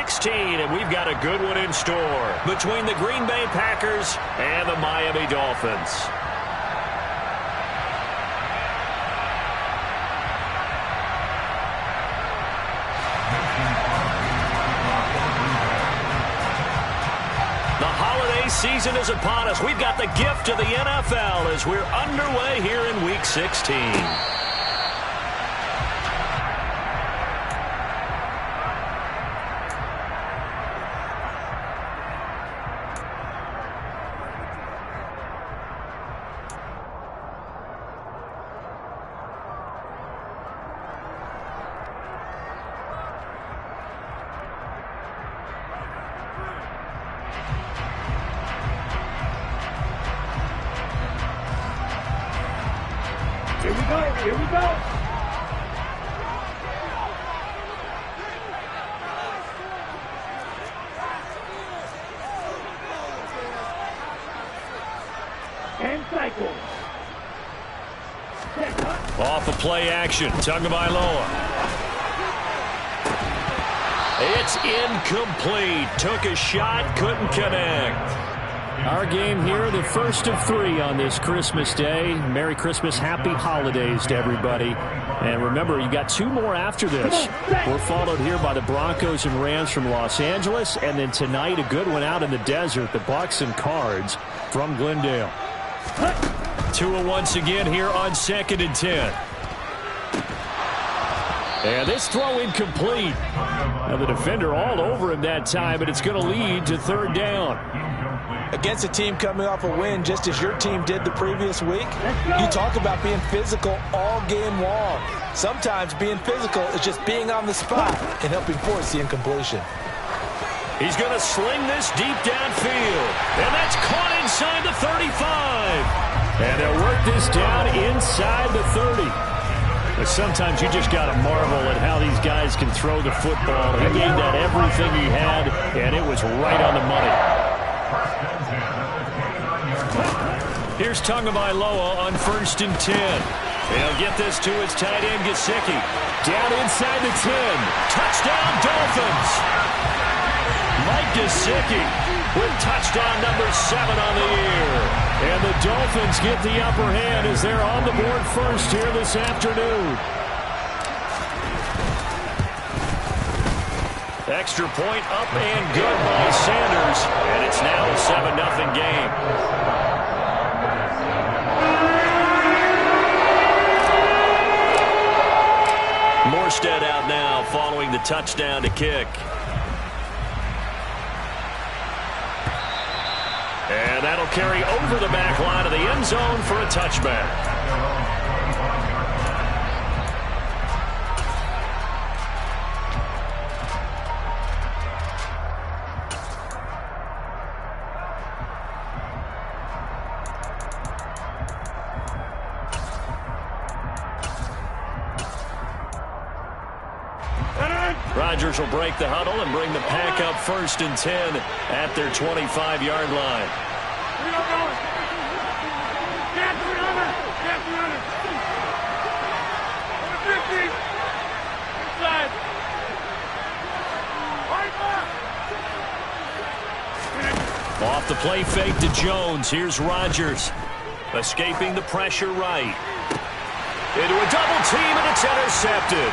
16, and we've got a good one in store between the Green Bay Packers and the Miami Dolphins. The holiday season is upon us. We've got the gift of the NFL as we're underway here in Week 16. Here we go. And cycle. Off of play action. Tagovailoa. It's incomplete. Took a shot, couldn't connect. Our game here, the first of 3 on this Christmas Day. Merry Christmas, Happy Holidays to everybody. And remember, you got 2 more after this. We're followed here by the Broncos and Rams from Los Angeles. And then tonight, a good one out in the desert, the Bucs and Cards from Glendale. Tua once again here on 2nd and 10. And this throw incomplete. Now the defender all over him that time, but it's going to lead to 3rd down. Against a team coming off a win just as your team did the previous week, you talk about being physical all game long. Sometimes being physical is just being on the spot and helping force the incompletion. He's going to sling this deep downfield, and that's caught inside the 35. And they'll work this down inside the 30. But sometimes you just got to marvel at how these guys can throw the football. He gave that everything he had, and it was right on the money. Here's Tagovailoa on 1st and 10. They'll get this to his tight end, Gesicki. Down inside the 10. Touchdown, Dolphins. Mike Gesicki with touchdown number 7 on the year. And the Dolphins get the upper hand as they're on the board first here this afternoon. Extra point up and good by Sanders. And it's now a 7-0 game. Morstead out now following the touchdown to kick. And that'll carry over the back line of the end zone for a touchback. Rodgers will break the huddle and bring the pack up 1st and 10 at their 25-yard line. Off the play fake to Jones. Here's Rodgers. Escaping the pressure right. Into a double team, and it's intercepted.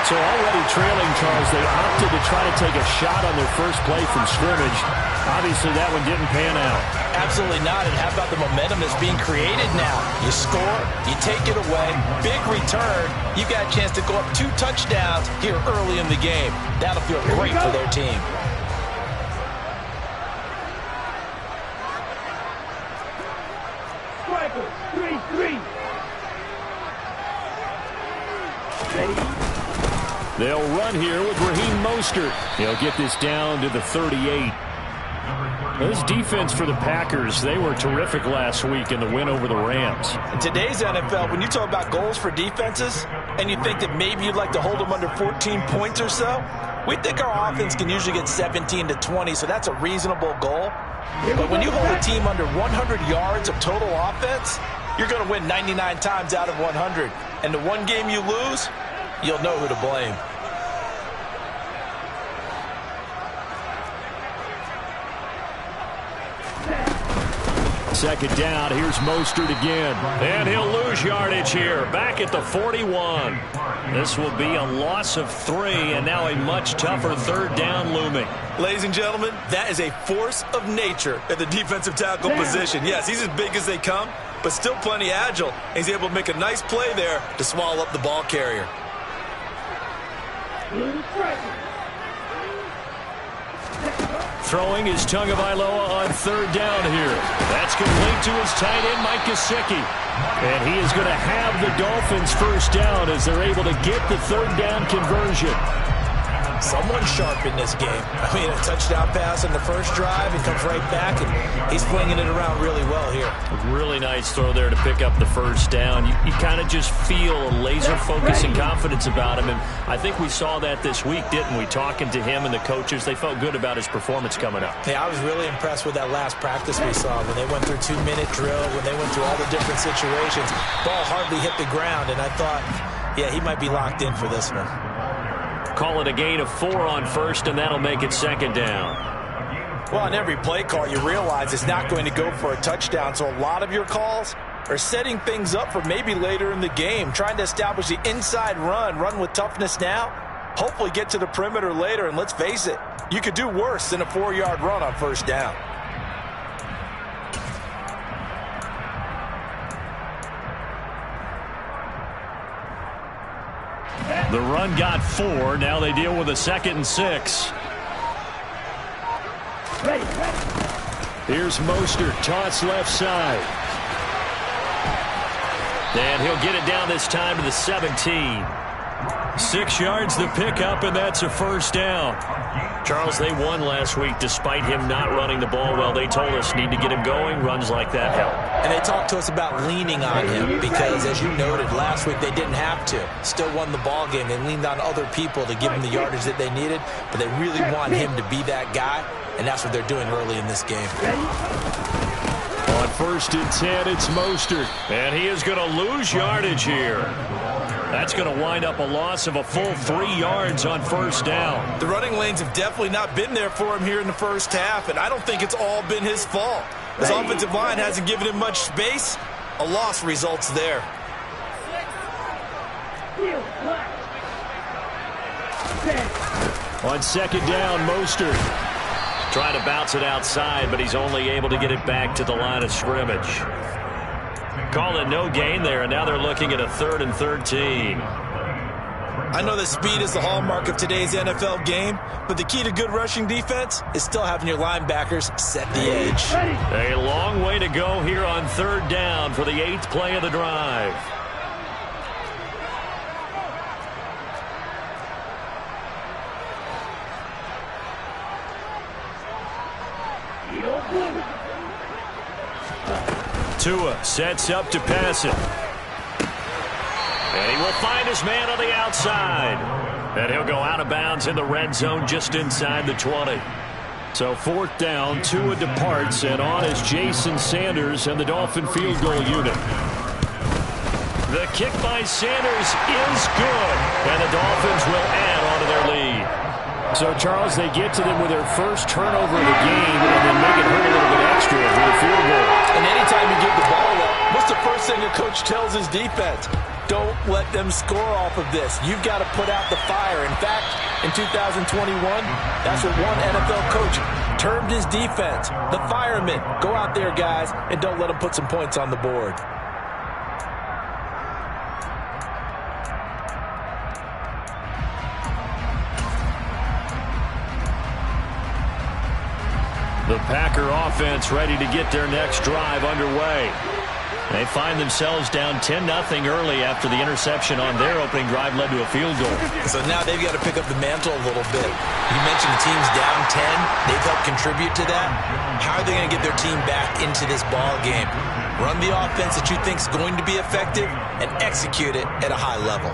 So already trailing, Charles, they opted to try to take a shot on their first play from scrimmage. Obviously, that one didn't pan out. Absolutely not. And how about the momentum that's being created now? You score, you take it away, big return. You got a chance to go up 2 touchdowns here early in the game. That'll feel great for their team. Strikers, 3-3. Ready? They'll run here with Raheem Mostert. They'll get this down to the 38. This defense for the Packers, they were terrific last week in the win over the Rams. In today's NFL, when you talk about goals for defenses, and you think that maybe you'd like to hold them under 14 points or so, we think our offense can usually get 17 to 20, so that's a reasonable goal. But when you hold a team under 100 yards of total offense, you're going to win 99 times out of 100. And the one game you lose, you'll know who to blame. Second down, here's Mostert again. And he'll lose yardage here, back at the 41. This will be a loss of 3, and now a much tougher third down looming. Ladies and gentlemen, that is a force of nature at the defensive tackle position. Yes, he's as big as they come, but still plenty agile. He's able to make a nice play there to swallow up the ball carrier. Throwing is Tagovailoa on third down here. That's complete to his tight end, Mike Gesicki. And he is going to have the Dolphins first down as they're able to get the third down conversion. Someone sharp in this game. I mean, a touchdown pass in the first drive. He comes right back, and he's flinging it around really well here. Really nice throw there to pick up the first down. You kind of just feel a laser focus and confidence about him, and I think we saw that this week, didn't we? Talking to him and the coaches, they felt good about his performance coming up. Hey, I was really impressed with that last practice we saw when they went through 2-minute drill, when they went through all the different situations. Ball hardly hit the ground, and I thought, yeah, he might be locked in for this one. Call it a gain of 4 on first, and that'll make it second down. Well, on every play call, you realize it's not going to go for a touchdown, so a lot of your calls are setting things up for maybe later in the game, trying to establish the inside run with toughness now, hopefully get to the perimeter later, and let's face it, you could do worse than a 4-yard run on first down. The run got 4. Now they deal with a 2nd and 6. Here's Mostert. Toss left side. And he'll get it down this time to the 17. 6 yards the pickup, and that's a first down. Charles, they won last week despite him not running the ball well. They told us need to get him going. Runs like that help. And they talked to us about leaning on him because, as you noted, last week they didn't have to. Still won the ball game. They leaned on other people to give him the yardage that they needed, but they really want him to be that guy, and that's what they're doing early in this game. On 1st and 10, it's Mostert, and he is going to lose yardage here. That's going to wind up a loss of a full 3 yards on first down. The running lanes have definitely not been there for him here in the first half, and I don't think it's all been his fault. His offensive line hasn't given him much space. A loss results there. On 2nd down, Mostert trying to bounce it outside, but he's only able to get it back to the line of scrimmage. Call it no gain there, and now they're looking at a 3rd and 13. I know that speed is the hallmark of today's NFL game, but the key to good rushing defense is still having your linebackers set the edge. A long way to go here on 3rd down for the 8th play of the drive. Tua sets up to pass it. And he will find his man on the outside. And he'll go out of bounds in the red zone just inside the 20. So 4th down, Tua departs, and on is Jason Sanders and the Dolphin field goal unit. The kick by Sanders is good, and the Dolphins will add on to their lead. So, Charles, they get to them with their first turnover of the game and then make it hurt a little bit extra for the field goal. And anytime you give the ball up, what's the first thing a coach tells his defense? Don't let them score off of this. You've got to put out the fire. In fact, in 2021, that's what one NFL coach termed his defense. The firemen. Go out there, guys, and don't let them put some points on the board. The Packer offense ready to get their next drive underway. They find themselves down 10-0 early after the interception on their opening drive led to a field goal. So now they've got to pick up the mantle a little bit. You mentioned the team's down 10. They've helped contribute to that. How are they going to get their team back into this ball game? Run the offense that you think is going to be effective and execute it at a high level.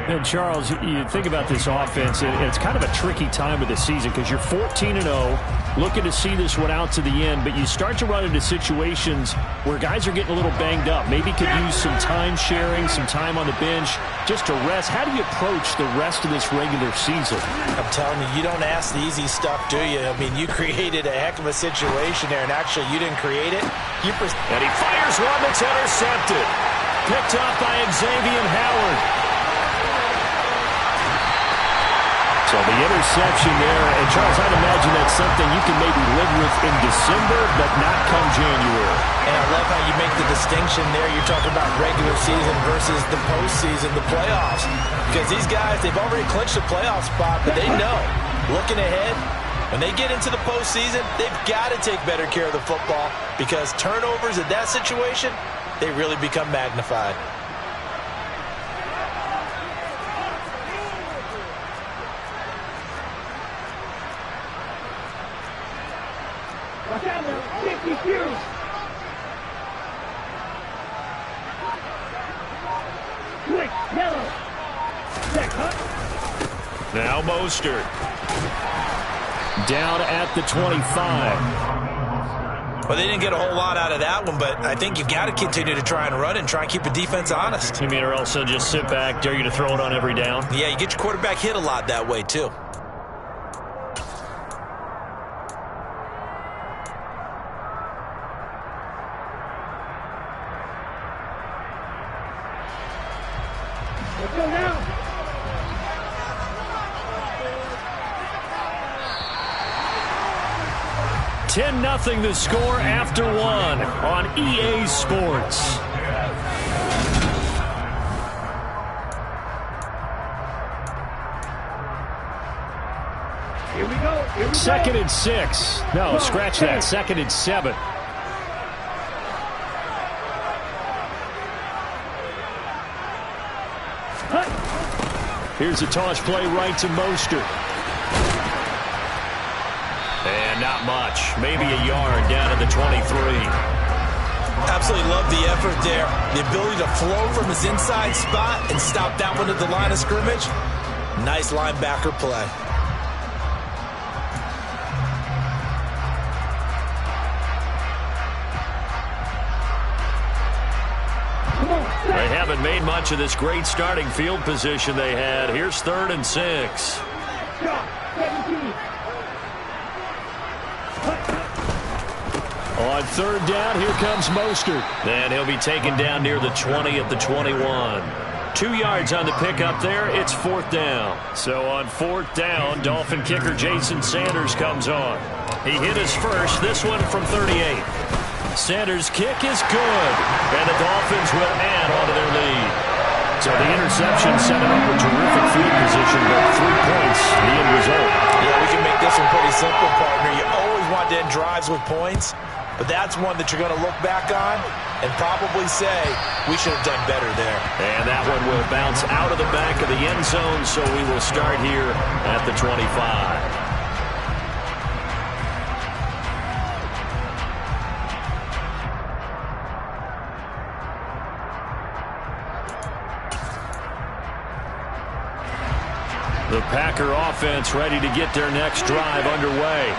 And Charles, you think about this offense, and it's kind of a tricky time of the season because you're 14-0, looking to see this one out to the end, but you start to run into situations where guys are getting a little banged up. Maybe could use some time sharing, some time on the bench just to rest. How do you approach the rest of this regular season? I'm telling you, you don't ask the easy stuff, do you? I mean, you created a heck of a situation there, and actually you didn't create it. And he fires one that's intercepted. Picked up by Xavier Howard. So the interception there, and Charles, I'd imagine that's something you can maybe live with in December, but not come January. And I love how you make the distinction there. You're talking about regular season versus the postseason, the playoffs. Because these guys, they've already clinched a playoff spot, but they know, looking ahead, when they get into the postseason, they've got to take better care of the football because turnovers in that situation, they really become magnified. Watch out now. 52. Quick, yellow. Check, huh? Now Mostert. Down at the 25. Well, they didn't get a whole lot out of that one, but I think you've got to continue to try and run and try and keep the defense honest. You mean or else they'll just sit back, dare you to throw it on every down? Yeah, you get your quarterback hit a lot that way, too. Let's go now. $10-0 the score after one on EA Sports. Here we go. Here we Second go. and 6. No, scratch that. Second and 7. Here's a toss play right to Mostert. And not much. Maybe a yard down to the 23. Absolutely love the effort there. The ability to flow from his inside spot and stop that one at the line of scrimmage. Nice linebacker play. They haven't made much of this great starting field position they had. Here's 3rd and 6. On 3rd down, here comes Mostert. And he'll be taken down near the 20 at the 21. 2 yards on the pickup there. It's 4th down. So on 4th down, Dolphin kicker Jason Sanders comes on. He hit his first, this one from 38. Sanders' kick is good, and the Dolphins will add onto their lead. So the interception set him up a terrific field position, but 3 points, the end result. Yeah, we can make this one pretty simple, partner. You always want to end drives with points, but that's one that you're going to look back on and probably say, we should have done better there. And that one will bounce out of the back of the end zone, so we will start here at the 25. The Packer offense ready to get their next drive underway.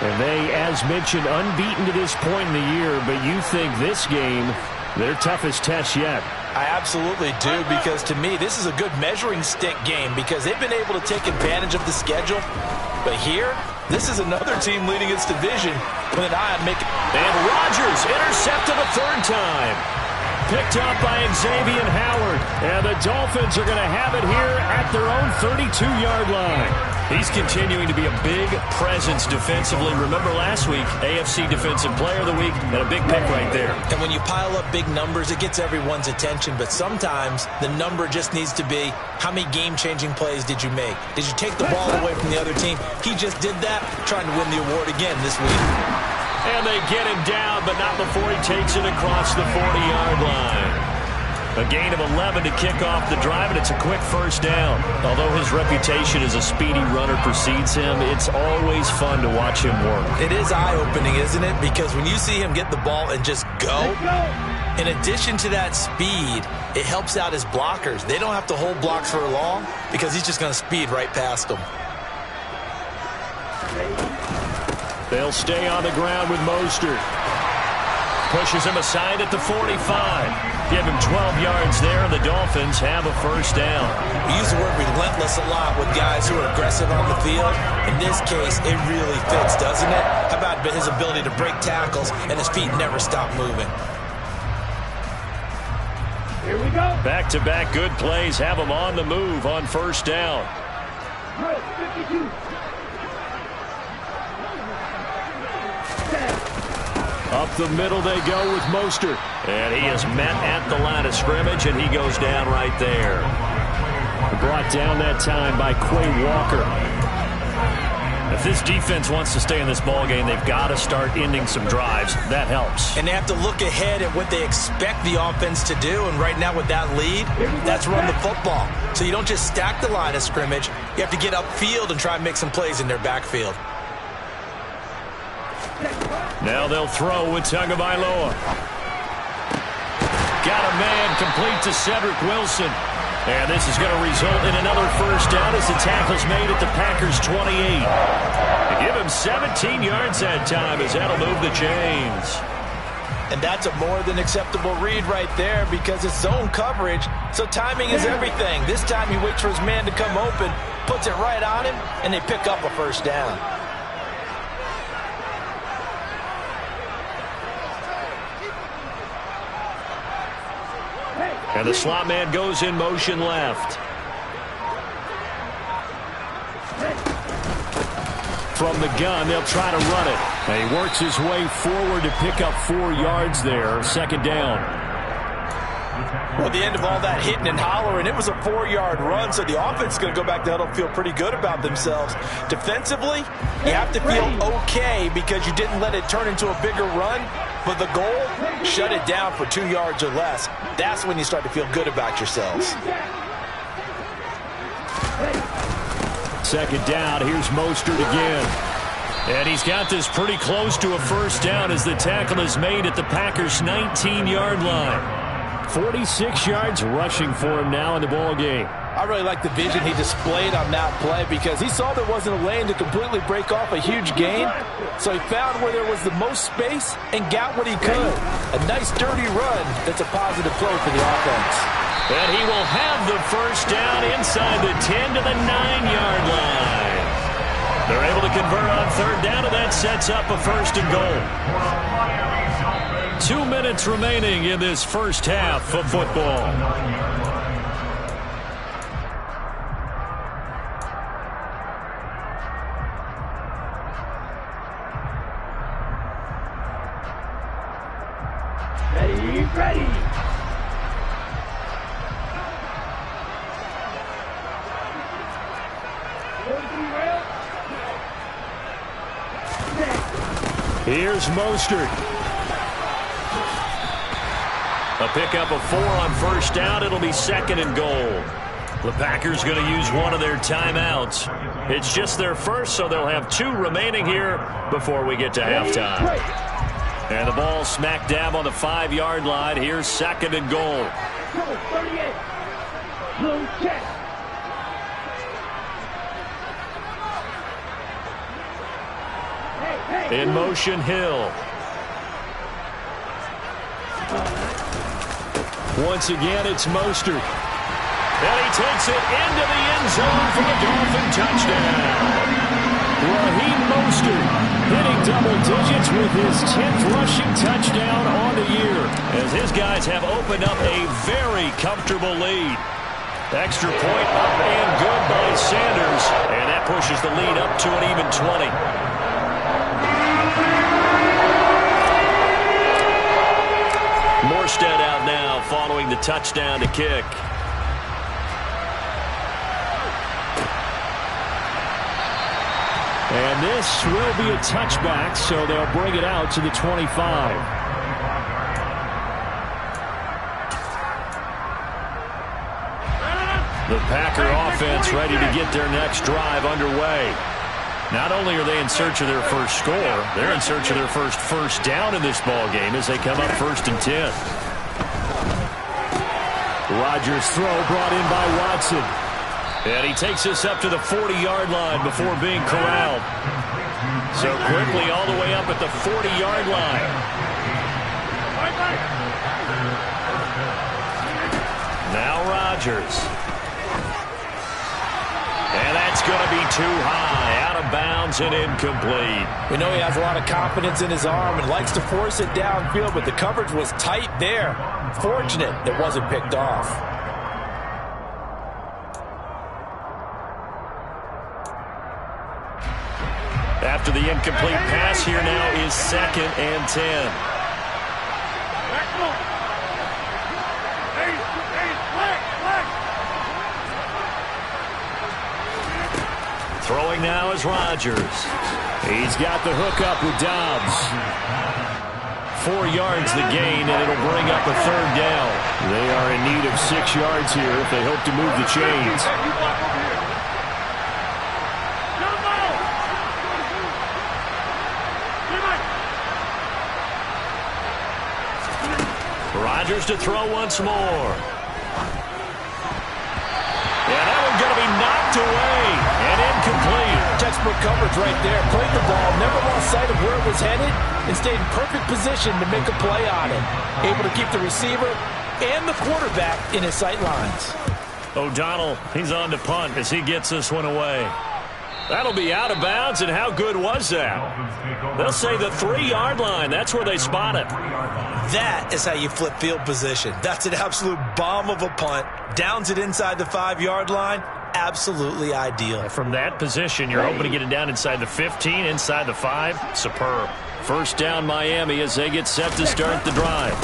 And they, as mentioned, unbeaten to this point in the year, but you think this game, their toughest test yet. I absolutely do, because to me, this is a good measuring stick game because they've been able to take advantage of the schedule. But here, this is another team leading its division with an eye on making. And Rodgers intercepted a 3rd time. Picked up by Xavier Howard. And the Dolphins are going to have it here at their own 32-yard line. He's continuing to be a big presence defensively. Remember last week, AFC Defensive Player of the Week, and a big pick right there. And when you pile up big numbers, it gets everyone's attention. But sometimes the number just needs to be, how many game-changing plays did you make? Did you take the ball away from the other team? He just did that, trying to win the award again this week. And they get him down, but not before he takes it across the 40-yard line. A gain of 11 to kick off the drive, and it's a quick 1st down. Although his reputation as a speedy runner precedes him, it's always fun to watch him work. It is eye-opening, isn't it? Because when you see him get the ball and just go, In addition to that speed, it helps out his blockers. They don't have to hold blocks for long because he's just going to speed right past them. They'll stay on the ground with Mostert. Pushes him aside at the 45. Give him 12 yards there, and the Dolphins have a first down. We use the word relentless a lot with guys who are aggressive on the field. In this case, it really fits, doesn't it? How about his ability to break tackles and his feet never stop moving? Here we go. Back-to-back good plays have him on the move on first down. 52. Up the middle they go with Mostert. And he is met at the line of scrimmage, and he goes down right there. Brought down that time by Quay Walker. If this defense wants to stay in this ballgame, they've got to start ending some drives. That helps. And they have to look ahead at what they expect the offense to do. And right now with that lead, that's run the football. So you don't just stack the line of scrimmage. You have to get upfield and try and make some plays in their backfield. Now they'll throw with Tagovailoa. Got a man complete to Cedric Wilson. And this is going to result in another first down as the tackle's made at the Packers' 28. They give him 17 yards that time as that'll move the chains. And that's a more than acceptable read right there because it's zone coverage, so timing is everything. This time he waits for his man to come open, puts it right on him, and they pick up a first down. And the slot man goes in motion left. From the gun, they'll try to run it. And he works his way forward to pick up 4 yards there. Second down. Well, at the end of all that hitting and hollering, it was a 4-yard run, so the offense is going to go back to huddle and feel pretty good about themselves. Defensively, you have to feel okay because you didn't let it turn into a bigger run, but the goal, shut it down for 2 yards or less. That's when you start to feel good about yourselves. Second down, here's Mostert again. And he's got this pretty close to a first down as the tackle is made at the Packers' 19-yard line. 46 yards rushing for him now in the ball game. I really like the vision he displayed on that play because he saw there wasn't a lane to completely break off a huge gain. So he found where there was the most space and got what he could. A nice dirty run that's a positive play for the offense. And he will have the first down inside the 10 to the 9-yard line. They're able to convert on third down, and that sets up a first and goal. 2 minutes remaining in this first half of football. Ready. Here's Mostert. A pickup of 4 on first down. It'll be second and goal. The Packers going to use one of their timeouts. It's just their first, so they'll have 2 remaining here before we get to halftime. And the ball smack dab on the 5-yard line. Here's second and goal. 38. Blue check. In motion, Hill. Once again, it's Mostert. And he takes it into the end zone for the Dolphin touchdown. Raheem Mostert hitting double digits with his 10th rushing touchdown on the year, as his guys have opened up a very comfortable lead. Extra point up and good by Sanders, and that pushes the lead up to an even 20. Morstead out now following the touchdown to kick. And this will be a touchback, so they'll bring it out to the 25. The Packer offense ready to get their next drive underway. Not only are they in search of their first score, they're in search of their first down in this ball game as they come up 1st and 10. Rodgers' throw brought in by Watson. And he takes us up to the 40-yard line before being corralled. So quickly all the way up at the 40-yard line. Now Rodgers. And that's going to be too high. Out of bounds and incomplete. We know he has a lot of confidence in his arm and likes to force it downfield, but the coverage was tight there. Fortunate it wasn't picked off. After the incomplete pass, here now is 2nd and 10. Throwing now is Rodgers. He's got the hook up with Dobbs. 4 yards the gain, and it'll bring up a 3rd down. They are in need of 6 yards here if they hope to move the chains. Rodgers to throw once more. Yeah, that one's going to be knocked away and incomplete. Textbook coverage right there. Played the ball, never lost sight of where it was headed, and stayed in perfect position to make a play on it. Able to keep the receiver and the quarterback in his sight lines. O'Donnell, he's on to punt as he gets this one away. That'll be out of bounds, and how good was that? They'll say the 3-yard line. That's where they spot it. That is how you flip field position. That's an absolute bomb of a punt. Downs it inside the 5-yard line. Absolutely ideal. From that position, you're hoping to get it down inside the 15, inside the 5. Superb. First down Miami as they get set to start the drive.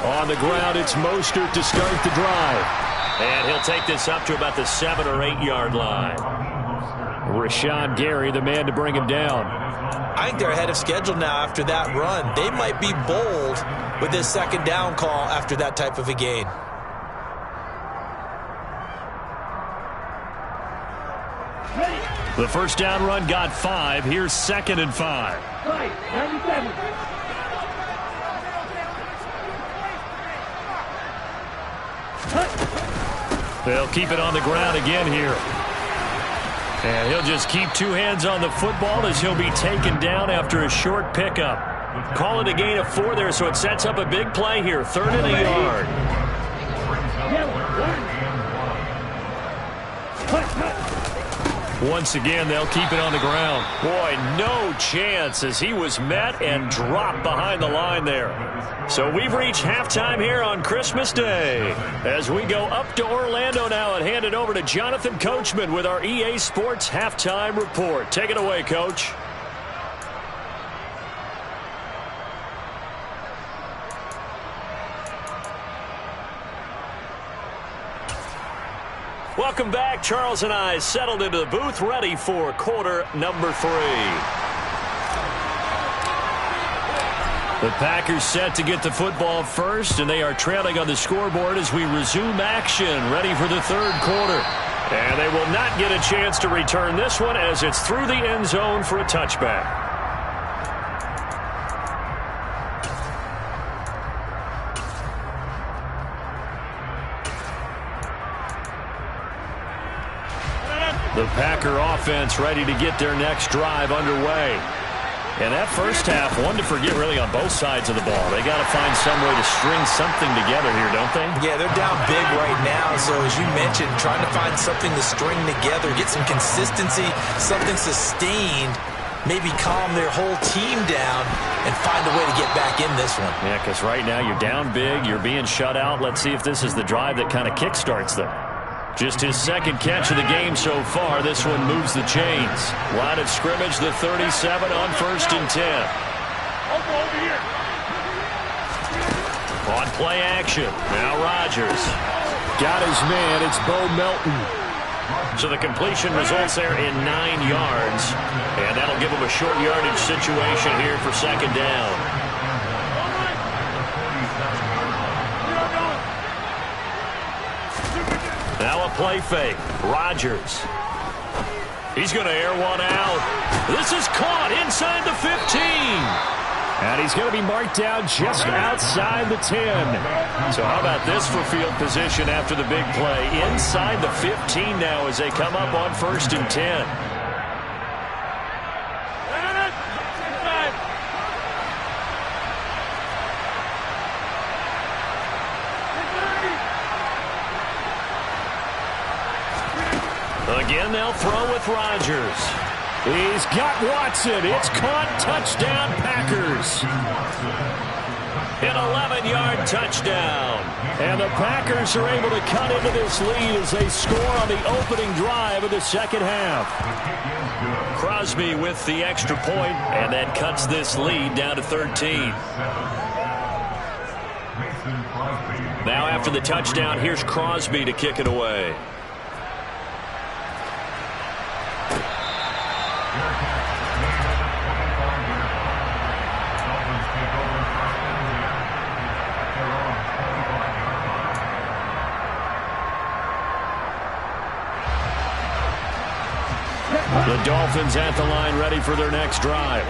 On the ground, it's Mostert to start the drive. And he'll take this up to about the 7 or 8-yard line. Rashawn Gary, the man to bring him down. I think they're ahead of schedule now after that run. They might be bold with this 2nd down call after that type of a gain. The first down run got 5. Here's 2nd and 5. 97. They'll keep it on the ground again here. And he'll just keep 2 hands on the football as he'll be taken down after a short pickup. Call it a gain of 4 there, so it sets up a big play here. 3rd and a yard. Once again, they'll keep it on the ground. Boy, no chance as he was met and dropped behind the line there. So we've reached halftime here on Christmas Day. As we go up to Orlando now and hand it over to Jonathan Coachman with our EA Sports Halftime Report. Take it away, Coach. Welcome back. Charles and I settled into the booth, ready for quarter number 3. The Packers set to get the football first, and they are trailing on the scoreboard as we resume action, ready for the 3rd quarter. And they will not get a chance to return this one as it's through the end zone for a touchback. The Packer offense ready to get their next drive underway. And that first half, one to forget really on both sides of the ball. They got to find some way to string something together here, don't they? Yeah, they're down big right now. So as you mentioned, trying to find something to string together, get some consistency, something sustained, maybe calm their whole team down and find a way to get back in this one. Yeah, because right now you're down big, you're being shut out. Let's see if this is the drive that kind of kickstarts them. Just his 2nd catch of the game so far. This one moves the chains. Line of scrimmage, the 37 on 1st and 10. On play action. Now Rodgers. Got his man. It's Bo Melton. So the completion results there in 9 yards. And that'll give him a short yardage situation here for 2nd down. Now a play fake. Rodgers. He's going to air one out. This is caught inside the 15. And he's going to be marked down just outside the 10. So how about this for field position after the big play? Inside the 15 now as they come up on 1st and 10. Again, they'll throw with Rodgers. He's got Watson. It's caught. Touchdown, Packers. An 11-yard touchdown. And the Packers are able to cut into this lead as they score on the opening drive of the second half. Crosby with the extra point, and that cuts this lead down to 13. Now after the touchdown, here's Crosby to kick it away. The Dolphins at the line ready for their next drive.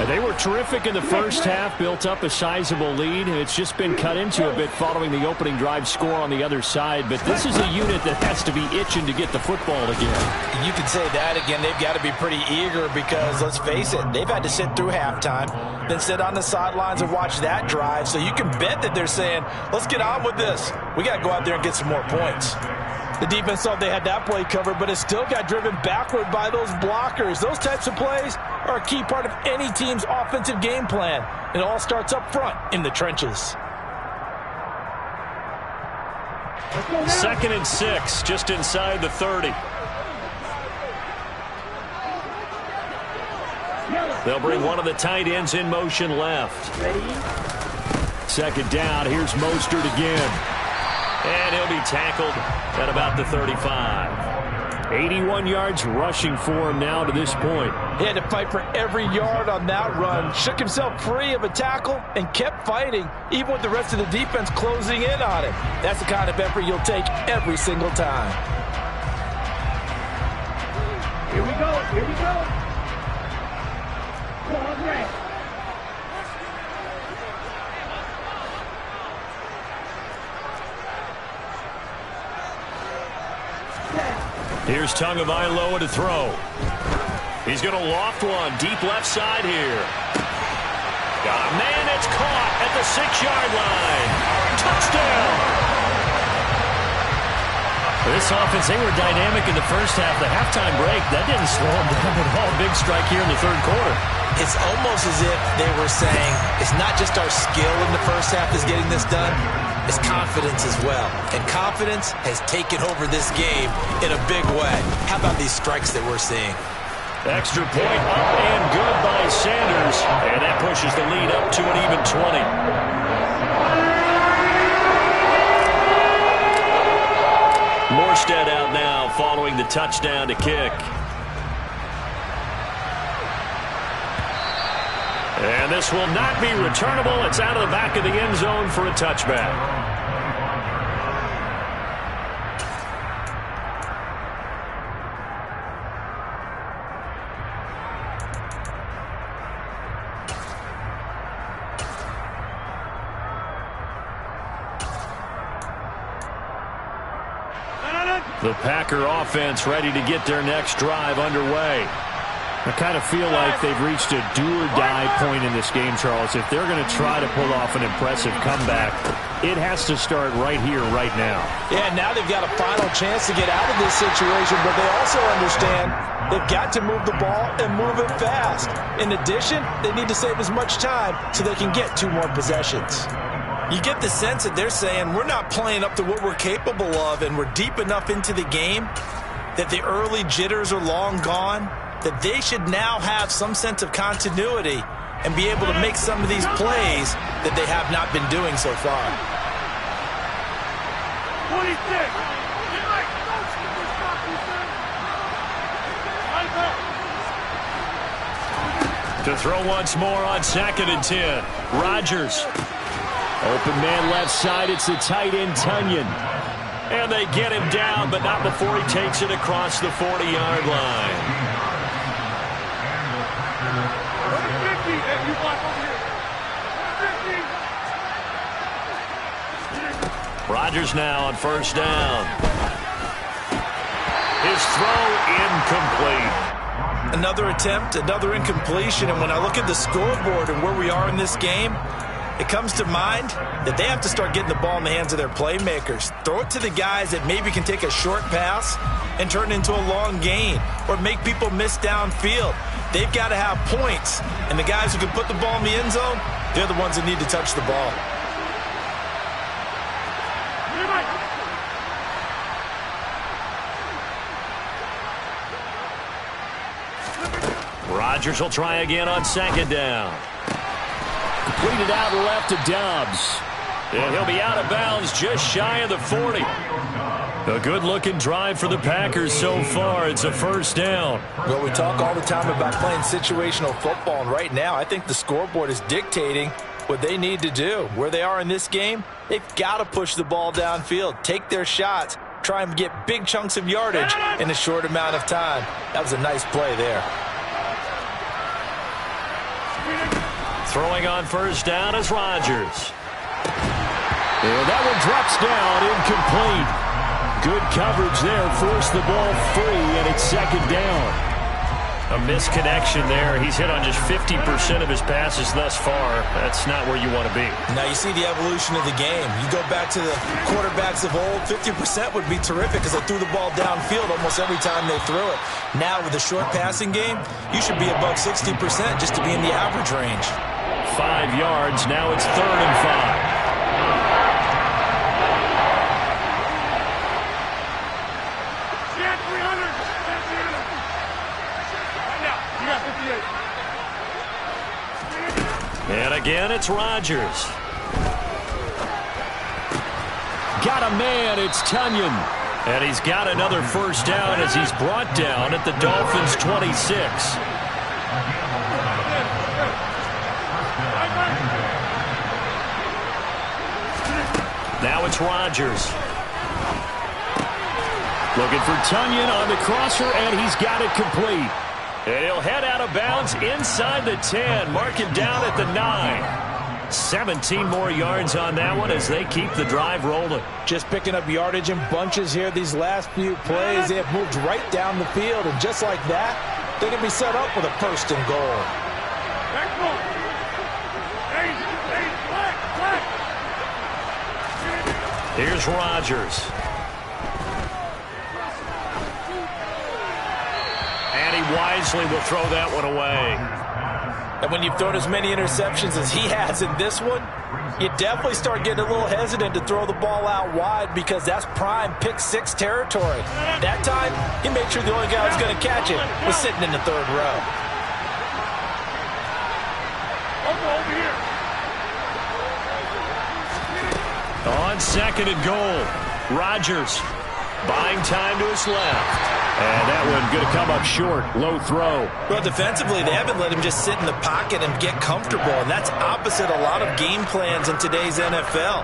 They were terrific in the first half, built up a sizable lead. It's just been cut into a bit following the opening drive score on the other side. But this is a unit that has to be itching to get the football again. You can say that again. They've got to be pretty eager because, let's face it, they've had to sit through halftime, then sit on the sidelines and watch that drive. So you can bet that they're saying, let's get on with this. We got to go out there and get some more points. The defense thought they had that play covered, but it still got driven backward by those blockers. Those types of plays are a key part of any team's offensive game plan. It all starts up front in the trenches. 2nd and 6, just inside the 30. They'll bring one of the tight ends in motion left. 2nd down, here's Mostert again. And he'll be tackled at about the 35. 81 yards rushing for him now to this point. He had to fight for every yard on that run. Shook himself free of a tackle and kept fighting, even with the rest of the defense closing in on him. That's the kind of effort you'll take every single time. Here we go. Here we go. Come on, Ray. Here's Tagovailoa to throw. He's going to loft one deep left side here. Got a man, it's caught at the 6-yard line. Touchdown! This offense, they were dynamic in the first half. The halftime break, that didn't slow them down at all. Big strike here in the third quarter. It's almost as if they were saying, it's not just our skill in the first half that's getting this done, it's confidence as well. And confidence has taken over this game in a big way. How about these strikes that we're seeing? Extra point up and good by Sanders. And that pushes the lead up to an even 20. Morstead out now following the touchdown to kick. And this will not be returnable. It's out of the back of the end zone for a touchback. The Packer offense ready to get their next drive underway. I kind of feel like they've reached a do-or-die point in this game, Charles. If they're going to try to pull off an impressive comeback, it has to start right here, right now. Yeah, now they've got a final chance to get out of this situation, but they also understand they've got to move the ball and move it fast. In addition, they need to save as much time so they can get 2 more possessions. You get the sense that they're saying, we're not playing up to what we're capable of, and we're deep enough into the game that the early jitters are long gone, that they should now have some sense of continuity and be able to make some of these plays that they have not been doing so far. 26. To throw once more on 2nd and 10. Rodgers. Open man left side. It's the tight end, Tunyon. And they get him down, but not before he takes it across the 40-yard line. Rodgers now on first down. His throw incomplete. Another attempt, another incompletion. And when I look at the scoreboard and where we are in this game, it comes to mind that they have to start getting the ball in the hands of their playmakers. Throw it to the guys that maybe can take a short pass and turn it into a long gain or make people miss downfield. They've got to have points. And the guys who can put the ball in the end zone, they're the ones that need to touch the ball. Rodgers will try again on second down. Completed out left to Dobbs. And he'll be out of bounds just shy of the 40. A good-looking drive for the Packers so far. It's a first down. Well, we talk all the time about playing situational football, and right now I think the scoreboard is dictating what they need to do. Where they are in this game, they've got to push the ball downfield, take their shots, try and get big chunks of yardage in a short amount of time. That was a nice play there. Throwing on first down is Rodgers. And that one drops down, incomplete. Good coverage there, forced the ball free, and it's second down. A misconnection there. He's hit on just 50% of his passes thus far. That's not where you want to be. Now you see the evolution of the game. You go back to the quarterbacks of old, 50% would be terrific because they threw the ball downfield almost every time they threw it. Now with the short passing game, you should be above 60% just to be in the average range. 5 yards. Now it's 3rd and 5. And again, it's Rodgers. Got a man, it's Tunyon. And he's got another first down as he's brought down at the Dolphins' 26. Now it's Rodgers. Looking for Tunyon on the crosser, and he's got it complete. And he'll head out of bounds inside the 10, marking down at the 9. 17 more yards on that one as they keep the drive rolling. Just picking up yardage in bunches here these last few plays. They have moved right down the field, and just like that, they're going to be set up with a 1st and goal. Here's Rodgers. And he wisely will throw that one away. And when you've thrown as many interceptions as he has in this one, you definitely start getting a little hesitant to throw the ball out wide because that's prime pick 6 territory. That time, he made sure the only guy who was going to catch it was sitting in the 3rd row. On 2nd and goal, Rodgers buying time to his left. And that one going to come up short. Low throw. Well, defensively, they haven't let him just sit in the pocket and get comfortable, and that's opposite a lot of game plans in today's NFL.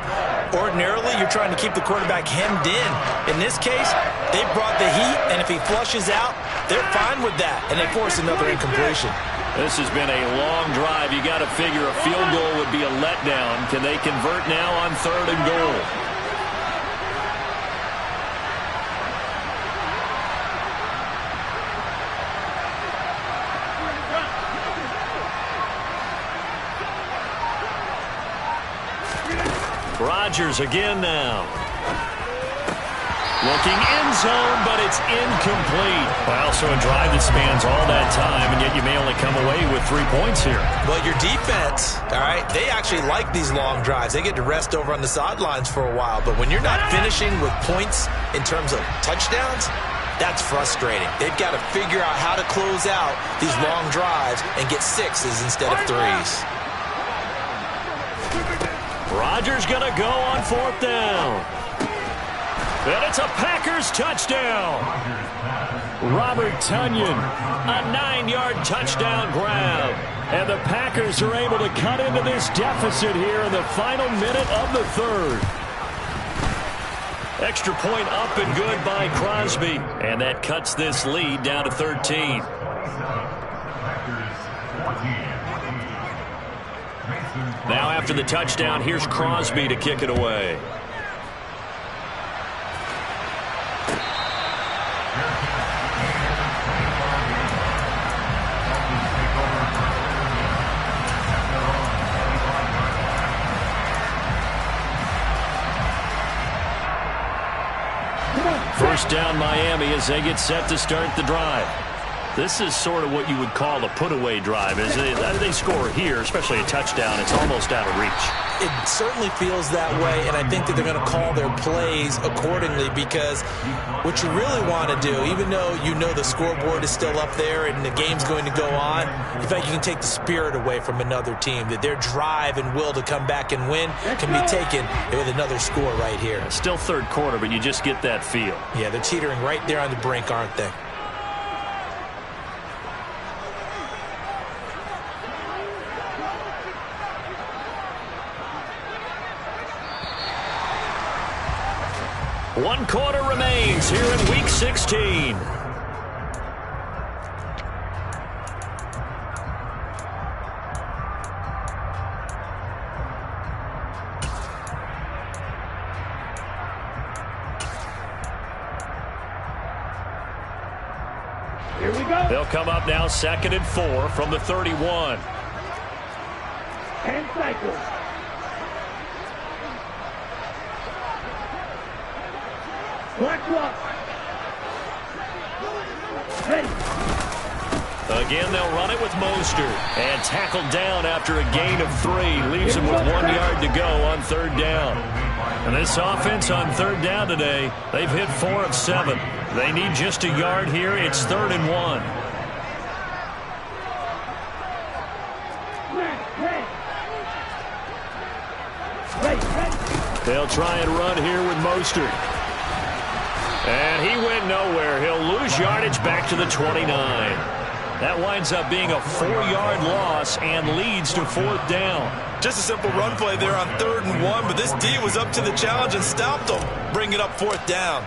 Ordinarily, you're trying to keep the quarterback hemmed in. In this case, they brought the heat, and if he flushes out, they're fine with that, and they force another incompletion. This has been a long drive. You got to figure a field goal would be a letdown. Can they convert now on 3rd and goal? Rodgers again now. Looking end zone, but it's incomplete. Well, so a drive that spans all that time, and yet you may only come away with 3 points here. Well, your defense, all right, they actually like these long drives. They get to rest over on the sidelines for a while. But when you're not finishing with points in terms of touchdowns, that's frustrating. They've got to figure out how to close out these long drives and get 6s instead of 3s. Rodgers going to go on 4th down. And it's a Packers touchdown. Robert Tunyon, a 9-yard touchdown grab. And the Packers are able to cut into this deficit here in the final minute of the 3rd. Extra point up and good by Crosby. And that cuts this lead down to 13. Now after the touchdown, here's Crosby to kick it away. first down Miami as they get set to start the drive. This is sort of what you would call a put-away drive. As they score here, especially a touchdown, it's almost out of reach. It certainly feels that way, and I think that they're going to call their plays accordingly, because what you really want to do, even though you know the scoreboard is still up there and the game's going to go on, in fact, you can take the spirit away from another team, that their drive and will to come back and win can be taken with another score right here. Still third quarter, but you just get that feel. Yeah, they're teetering right there on the brink, aren't they? One quarter remains here in Week 16. Here we go. They'll come up now 2nd and 4 from the 31. 10 cycles. Black block. Ready. Again, they'll run it with Mostert. And tackled down after a gain of 3. Leaves him with 1 yard to go on 3rd down. And this offense on 3rd down today, they've hit 4 of 7. They need just a yard here. It's 3rd and 1. They'll try and run here with Mostert. And he went nowhere. He'll lose yardage back to the 29. That winds up being a 4-yard loss and leads to 4th down. Just a simple run play there on 3rd and 1, but this D was up to the challenge and stopped them. Bring it up 4th down.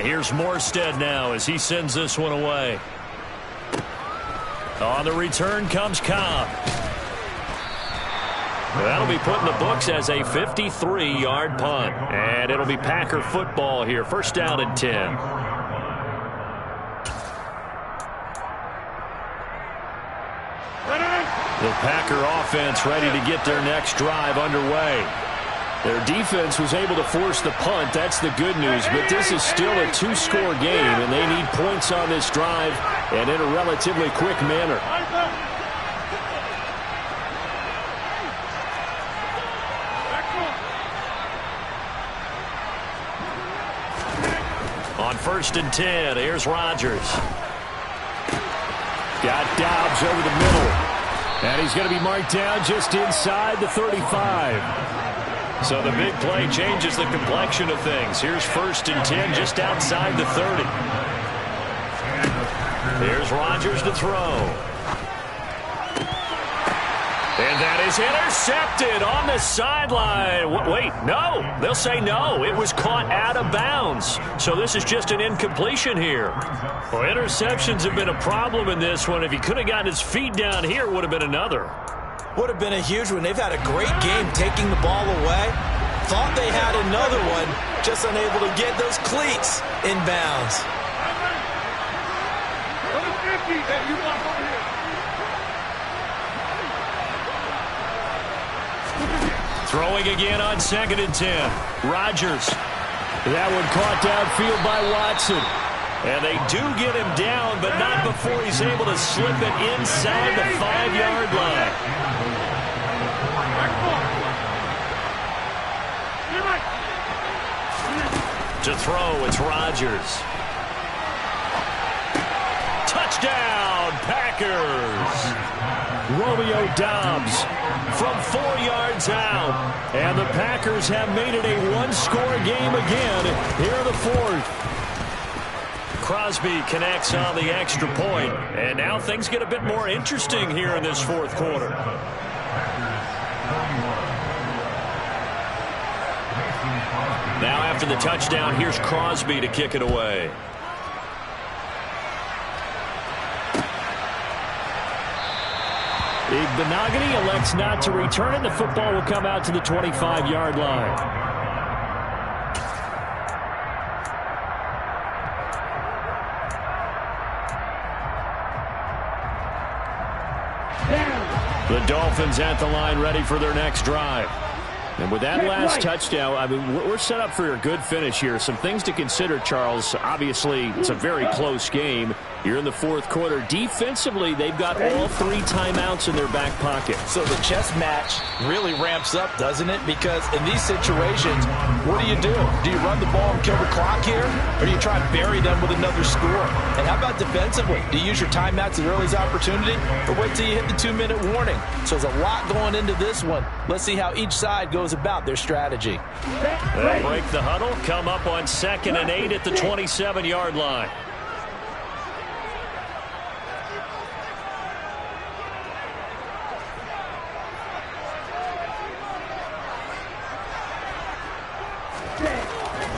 Here's Morstead now as he sends this one away. On the return comes Cobb. That'll be put in the books as a 53-yard punt. And it'll be Packer football here. 1st down and 10. The Packer offense ready to get their next drive underway. Their defense was able to force the punt. That's the good news. But this is still a 2-score game, and they need points on this drive and in a relatively quick manner. On 1st and 10, here's Rodgers. Got Dobbs over the middle. And he's going to be marked down just inside the 35. So the big play changes the complexion of things. Here's 1st and 10 just outside the 30. Here's Rodgers to throw. And that is intercepted on the sideline. Wait, no. They'll say no. It was caught out of bounds. So this is just an incompletion here. Well, interceptions have been a problem in this one. If he could have gotten his feet down here, it would have been another. Would have been a huge one. They've had a great game taking the ball away. Thought they had another one, just unable to get those cleats in bounds. Throwing again on 2nd and 10. Rodgers. That one caught downfield by Watson. And they do get him down, but not before he's able to slip it inside the 5-yard line. To throw, it's Rodgers. Touchdown, Packers! Romeo Dobbs from 4 yards out. And the Packers have made it a 1-score game again here in the 4th. Crosby connects on the extra point. And now things get a bit more interesting here in this 4th quarter. Now after the touchdown, here's Crosby to kick it away. Igbenogany elects not to return it. The football will come out to the 25-yard line. The Dolphins at the line ready for their next drive. And with that last touchdown, I mean, we're set up for a good finish here. Some things to consider, Charles. Obviously, it's a very close game. You're in the fourth quarter. Defensively, they've got all 3 timeouts in their back pocket. So the chess match really ramps up, doesn't it? Because in these situations, what do? Do you run the ball and kill the clock here? Or do you try and bury them with another score? And how about defensively? Do you use your timeouts as early as opportunity? Or wait till you hit the 2-minute warning? So there's a lot going into this one. Let's see how each side goes about their strategy. They'll break the huddle, come up on 2nd and 8 at the 27-yard line.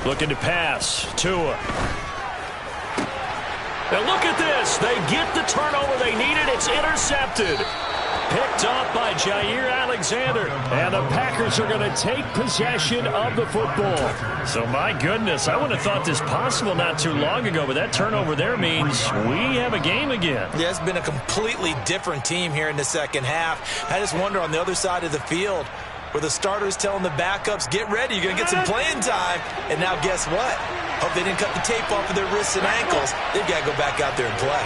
Looking to pass. Tua. Now look at this. They get the turnover they needed. It's intercepted. Picked off by Jair Alexander. And the Packers are going to take possession of the football. So, my goodness, I would have thought this possible not too long ago, but that turnover there means we have a game again. Yeah, it's been a completely different team here in the second half. I just wonder on the other side of the field, where the starters telling the backups, get ready, you're going to get some playing time. And now guess what? Hope they didn't cut the tape off of their wrists and ankles. They've got to go back out there and play.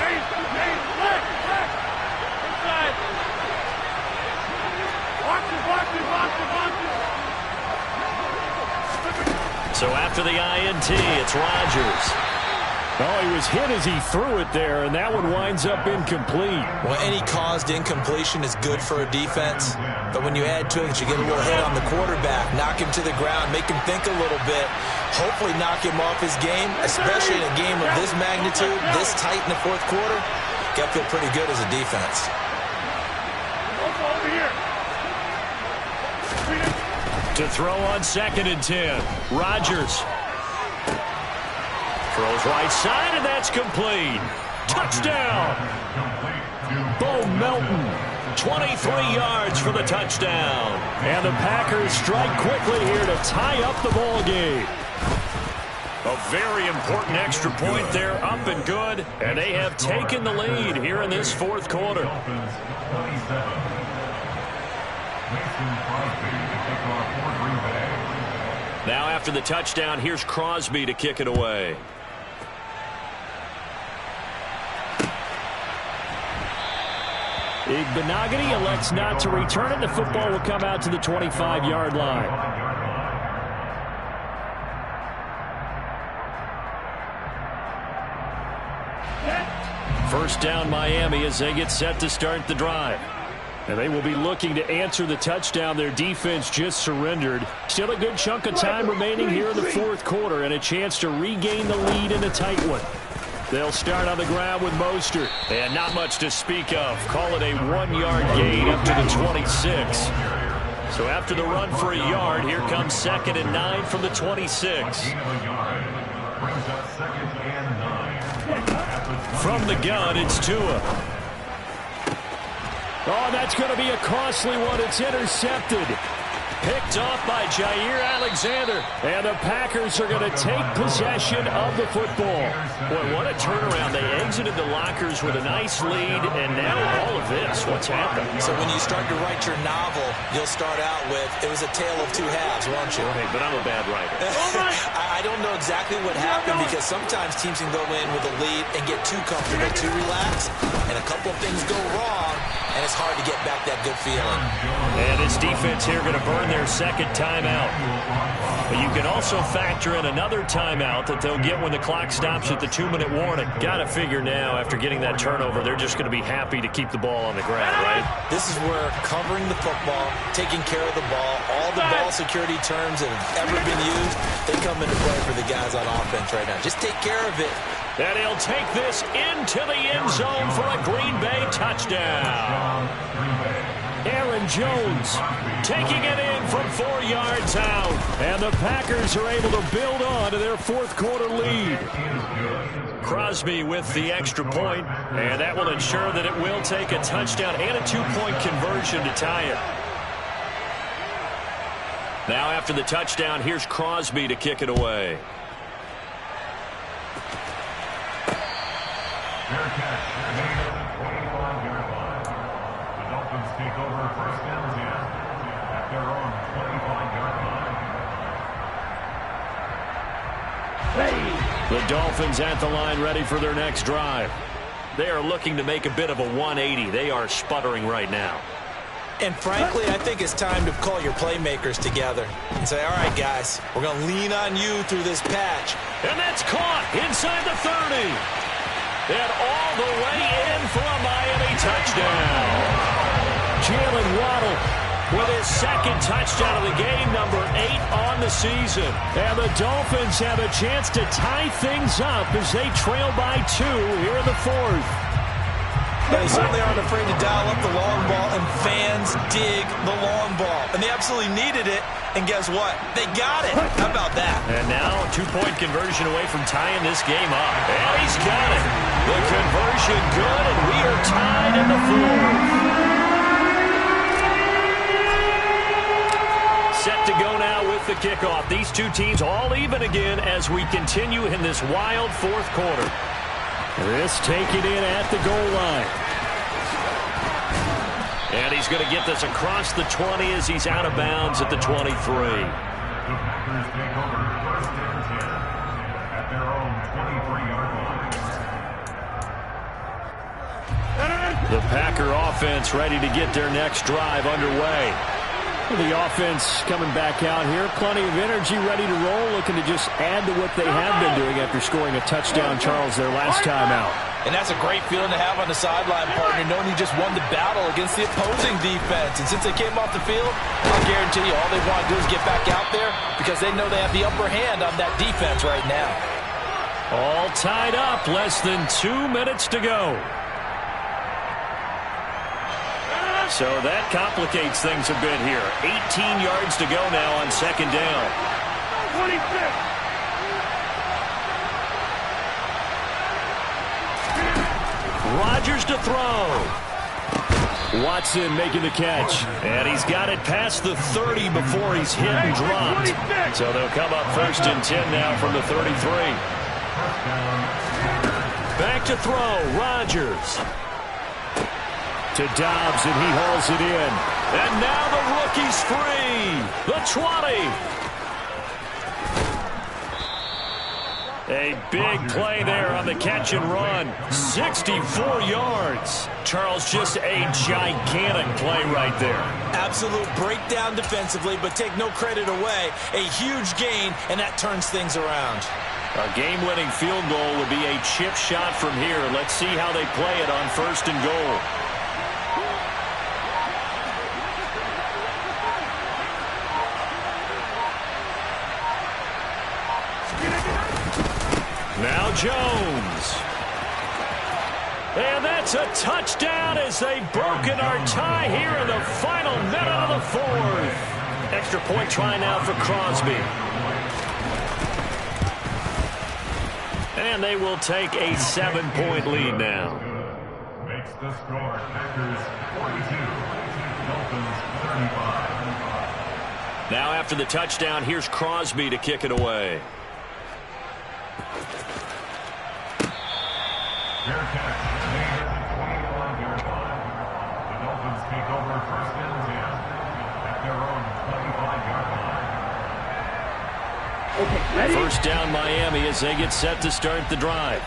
So after the INT, it's Rodgers. Oh, he was hit as he threw it there, and that one winds up incomplete. Well, any caused incompletion is good for a defense. But when you add to it, you get a little hit on the quarterback, knock him to the ground, make him think a little bit, hopefully knock him off his game, especially in a game of this magnitude, this tight in the fourth quarter. Got to feel pretty good as a defense. To throw on 2nd and 10. Rodgers. Throws right side, and that's complete. Touchdown. Bo Melton. 23 yards for the touchdown. And the Packers strike quickly here to tie up the ball game. A very important extra point there, up and good. And they have taken the lead here in this fourth quarter. Now after the touchdown, here's Crosby to kick it away. Igbenogany elects not to return it. The football will come out to the 25-yard line. First down Miami as they get set to start the drive. And they will be looking to answer the touchdown their defense just surrendered. Still a good chunk of time remaining here in the fourth quarter and a chance to regain the lead in a tight one. They'll start on the ground with Mostert. And not much to speak of. Call it a 1-yard gain up to the 26. So after the run for a yard, here comes 2nd and 9 from the 26. From the gun, it's Tua. Oh, that's going to be a costly one. It's intercepted. Picked off by Jair Alexander. And the Packers are going to take possession of the football. Boy, what a turnaround. They exited the lockers with a nice lead, and now all of this. What's happened? So when you start to write your novel, you'll start out with, it was a tale of two halves, won't you? Okay, but I'm a bad writer. I don't know exactly what happened because sometimes teams can go in with a lead and get too comfortable, too relaxed, and a couple of things go wrong, and it's hard to get back that good feeling. And this defense here going to burn their second timeout. But you can also factor in another timeout that they'll get when the clock stops at the 2-minute warning. Got to figure now, after getting that turnover, they're just going to be happy to keep the ball on the ground, right? This is where covering the football, taking care of the ball, all the ball security terms that have ever been used, they come into play for the guys on offense right now. Just take care of it. And he'll take this into the end zone for a Green Bay touchdown. Aaron Jones taking it in from 4 yards out. And the Packers are able to build on to their fourth quarter lead. Crosby with the extra point, and that will ensure that it will take a touchdown and a 2-point conversion to tie it. Now after the touchdown, here's Crosby to kick it away. The Dolphins at the line, ready for their next drive. They are looking to make a bit of a 180. They are sputtering right now. And frankly, I think it's time to call your playmakers together and say, all right, guys, we're going to lean on you through this patch. And that's caught inside the 30. And all the way in for a Miami touchdown. Jalen Waddle with his second touchdown of the game, number 8 on the season. And the Dolphins have a chance to tie things up as they trail by 2 here in the 4th. They certainly aren't afraid to dial up the long ball, and fans dig the long ball. And they absolutely needed it, and guess what? They got it. How about that? And now a 2-point conversion away from tying this game up. And he's got it. The conversion good, and we are tied in the 4th. Set to go now with the kickoff. These two teams all even again as we continue in this wild 4th quarter. This taken in at the goal line. And he's going to get this across the 20 as he's out of bounds at the 23. The Packer offense ready to get their next drive underway. The offense coming back out here. Plenty of energy, ready to roll, looking to just add to what they have been doing after scoring a touchdown, Charles, their last time out. And that's a great feeling to have on the sideline, partner, knowing you just won the battle against the opposing defense. And since they came off the field, I'll guarantee you all they want to do is get back out there because they know they have the upper hand on that defense right now. All tied up, less than 2 minutes to go. So that complicates things a bit here. 18 yards to go now on 2nd down. 26. Rodgers to throw. Watson making the catch. And he's got it past the 30 before he's hit and dropped. So they'll come up 1st and 10 now from the 33. Back to throw. Rodgers. To Dobbs, and he hauls it in. And now the rookie's free. The 20. A big play there on the catch and run. 64 yards. Charles, just a gigantic play right there. Absolute breakdown defensively, but take no credit away. A huge gain, and that turns things around. A game-winning field goal would be a chip shot from here. Let's see how they play it on 1st and goal. Now Jones. And that's a touchdown as they've broken our tie here in the final minute of the 4th. Extra point try now for Crosby. And they will take a 7-point lead now. Makes the score Packers 42, Dolphins 35. Now after the touchdown, here's Crosby to kick it away. Fair catch made at the 21-yard line. The Dolphins take over 1st and 10 at their own 25-yard line. Okay, ready? 1st down Miami as they get set to start the drive.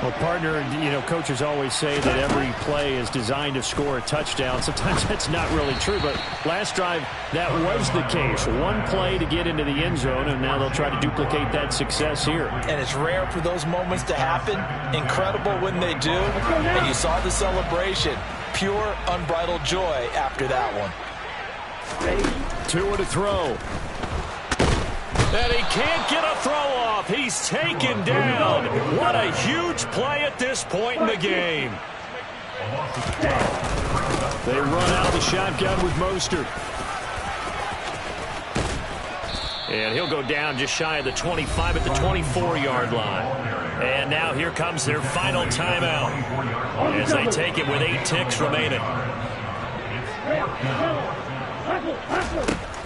Well, partner, you know, coaches always say that every play is designed to score a touchdown. Sometimes that's not really true, but last drive, that was the case. One play to get into the end zone, and now they'll try to duplicate that success here. And it's rare for those moments to happen. Incredible when they do. And you saw the celebration. Pure, unbridled joy after that one. Tua to throw. And he can't get a throw off. He's taken down. What a huge play at this point in the game. They run out of the shotgun with Mostert. And he'll go down just shy of the 25 at the 24-yard line. And now here comes their final timeout as they take it with 8 ticks remaining.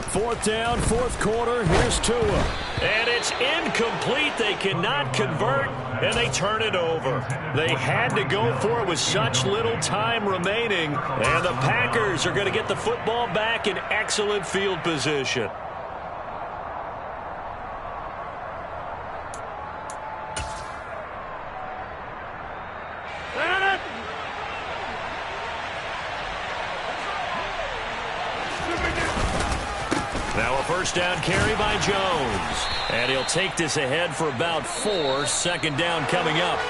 4th down, 4th quarter. Here's Tua. And it's incomplete. They cannot convert. and they turn it over. They had to go for it with such little time remaining, and the Packers are going to get the football back in excellent field position. Now a first down carry by Jones. And he'll take this ahead for about 4. Second down coming up.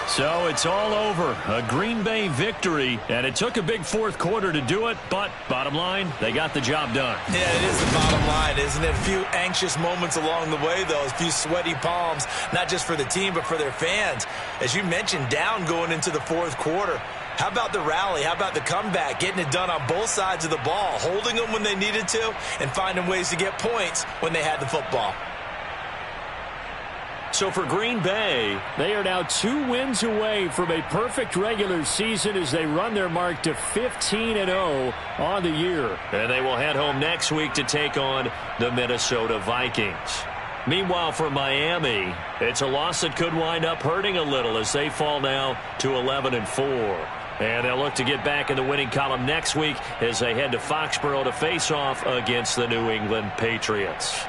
So it's all over. A Green Bay victory. And it took a big fourth quarter to do it. But bottom line, they got the job done. Yeah, it is the bottom line, isn't it? A few anxious moments along the way, though. A few sweaty palms, not just for the team, but for their fans. As you mentioned, down going into the fourth quarter. How about the rally? How about the comeback? Getting it done on both sides of the ball, holding them when they needed to, and finding ways to get points when they had the football. So for Green Bay, they are now 2 wins away from a perfect regular season as they run their mark to 15-0 on the year. And they will head home next week to take on the Minnesota Vikings. Meanwhile, for Miami, it's a loss that could wind up hurting a little as they fall now to 11-4. And they'll look to get back in the winning column next week as they head to Foxborough to face off against the New England Patriots.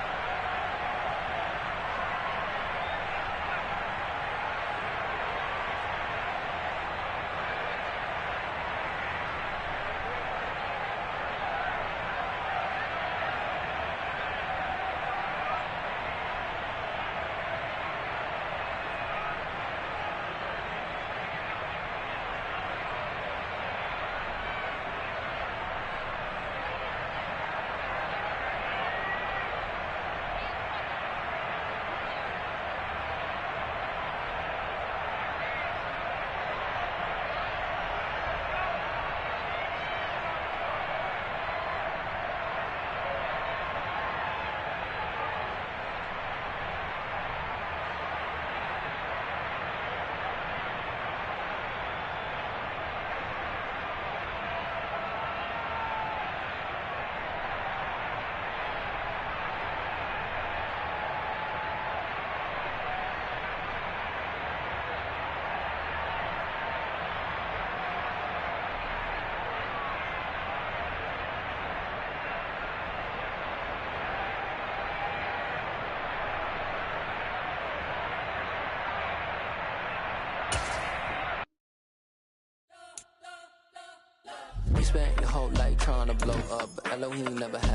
You spent your whole life trying to blow up, but Elohim never had